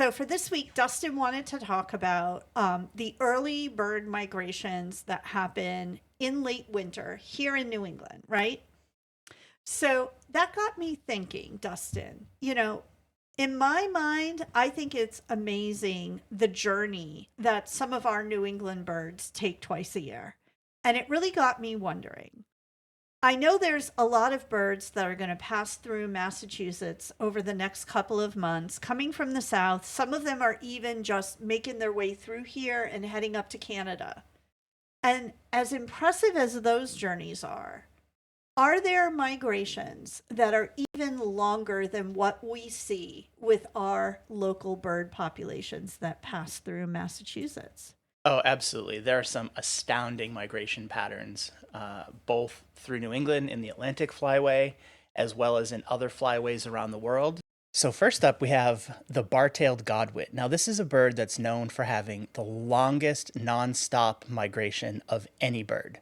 So for this week, Dustin wanted to talk about the early bird migrations that happen in late winter here in New England, right? So that got me thinking, Dustin, in my mind, I think it's amazing the journey that some of our New England birds take twice a year. And it really got me wondering. I know there's a lot of birds that are going to pass through Massachusetts over the next couple of months, coming from the south. Some of them are even just making their way through here and heading up to Canada. And as impressive as those journeys are there migrations that are even longer than what we see with our local bird populations that pass through Massachusetts? Oh, absolutely. There are some astounding migration patterns, both through New England in the Atlantic flyway, as well as in other flyways around the world. So, first up, we have the bar-tailed Godwit. Now, this is a bird that's known for having the longest nonstop migration of any bird.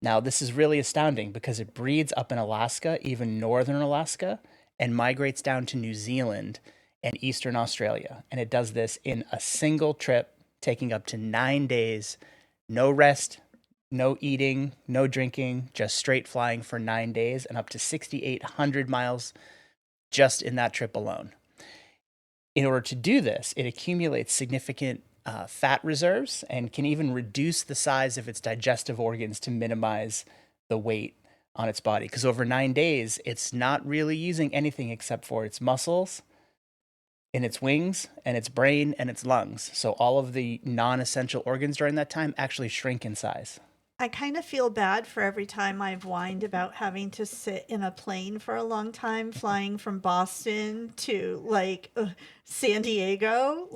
Now, this is really astounding because it breeds up in Alaska, even northern Alaska, and migrates down to New Zealand and eastern Australia. And it does this in a single trip, taking up to 9 days, no rest, no eating, no drinking, just straight flying for 9 days and up to 6,800 miles just in that trip alone. In order to do this, it accumulates significant fat reserves and can even reduce the size of its digestive organs to minimize the weight on its body. Because over 9 days, it's not really using anything except for its muscles, in its wings, and its brain, and its lungs. So all of the non-essential organs during that time actually shrink in size. I kind of feel bad for every time I've whined about having to sit in a plane for a long time, flying from Boston to San Diego.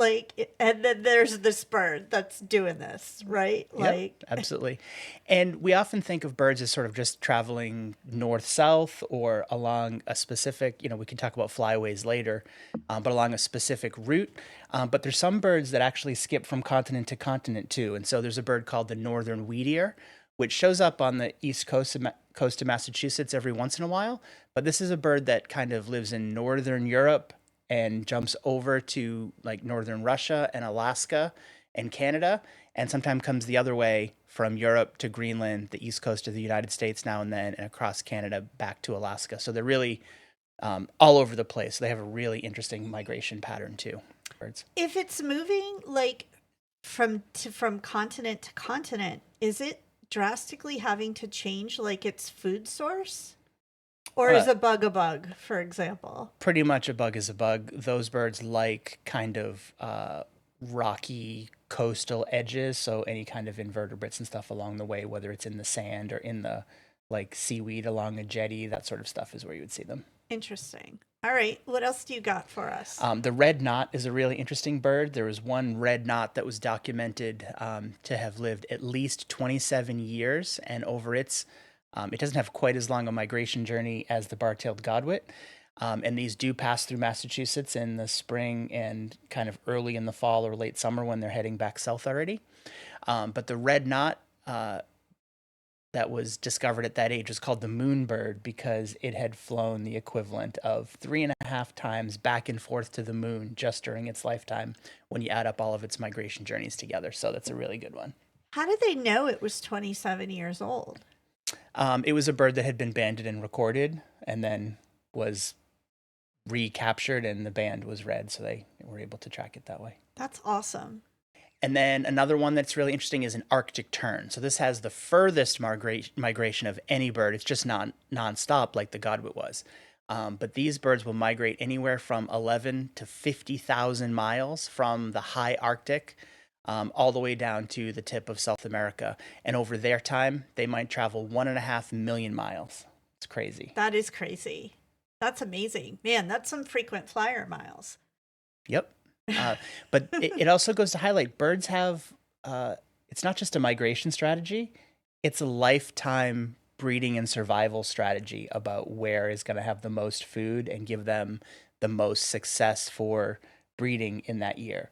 And then there's this bird that's doing this, right? Yep, absolutely. And we often think of birds as sort of just traveling north-south or along a specific, we can talk about flyways later, but along a specific route. But there's some birds that actually skip from continent to continent too. And so there's a bird called the northern wheatear, which shows up on the east coast of Massachusetts every once in a while. But this is a bird that kind of lives in northern Europe and jumps over to like northern Russia and Alaska and Canada, and sometimes comes the other way from Europe to Greenland, the east coast of the United States now and then, and across Canada back to Alaska. So they're really all over the place. They have a really interesting migration pattern too. Birds. If it's moving from continent to continent, is it drastically having to change its food source? Or is a bug, for example? Pretty much a bug is a bug. Those birds like kind of rocky coastal edges, so any kind of invertebrates and stuff along the way, whether it's in the sand or in the seaweed along a jetty, that sort of stuff is where you would see them. Interesting. All right, what else do you got for us? The red knot is a really interesting bird. There was one red knot that was documented to have lived at least 27 years, and over it doesn't have quite as long a migration journey as the bar-tailed Godwit. And these do pass through Massachusetts in the spring and kind of early in the fall or late summer when they're heading back south already. But the red knot that was discovered at that age was called the moonbird because it had flown the equivalent of 3.5 times back and forth to the moon just during its lifetime when you add up all of its migration journeys together. So that's a really good one. How did they know it was 27 years old? It was a bird that had been banded and recorded and then was recaptured, and the band was red, so they were able to track it that way. That's awesome. And then another one that's really interesting is an Arctic tern. So this has the furthest migration of any bird. It's just non-stop like the Godwit was. But these birds will migrate anywhere from 11 to 50,000 miles from the high Arctic all the way down to the tip of South America. And over their time, they might travel 1.5 million miles. It's crazy. That is crazy. That's amazing. Man, that's some frequent flyer miles. Yep. But it also goes to highlight birds have, it's not just a migration strategy, it's a lifetime breeding and survival strategy about where is going to have the most food and give them the most success for breeding in that year.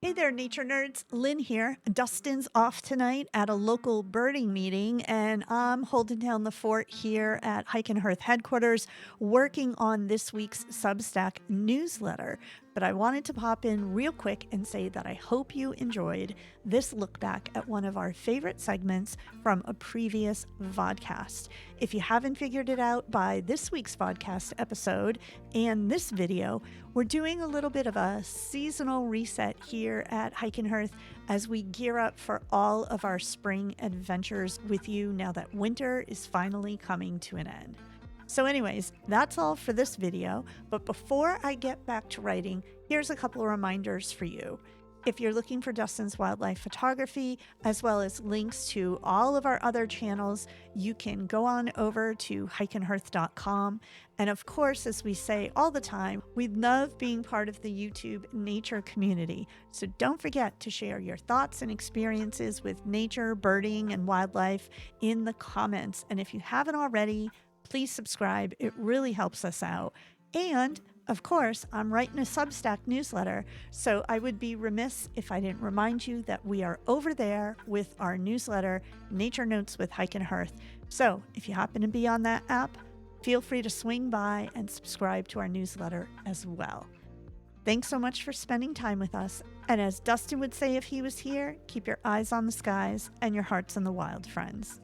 Hey there, nature nerds. Lynn here. Dustin's off tonight at a local birding meeting, and I'm holding down the fort here at Hike Hearth headquarters, working on this week's Substack newsletter. but I wanted to pop in real quick and say that I hope you enjoyed this look back at one of our favorite segments from a previous vodcast. If you haven't figured it out by this week's vodcast episode and this video, we're doing a little bit of a seasonal reset here at Hike Hearth as we gear up for all of our spring adventures with you now that winter is finally coming to an end. So anyways, that's all for this video, but before I get back to writing, here's a couple of reminders for you. If you're looking for Dustin's wildlife photography, as well as links to all of our other channels, you can go on over to hikeandhearth.com. And of course, as we say all the time, we love being part of the YouTube nature community. So don't forget to share your thoughts and experiences with nature, birding, and wildlife in the comments. And if you haven't already, please subscribe. It really helps us out. And of course, I'm writing a Substack newsletter, so I would be remiss if I didn't remind you that we are over there with our newsletter, Nature Notes with Hike and Hearth. So if you happen to be on that app, feel free to swing by and subscribe to our newsletter as well. Thanks so much for spending time with us. And as Dustin would say if he was here, keep your eyes on the skies and your hearts in the wild, friends.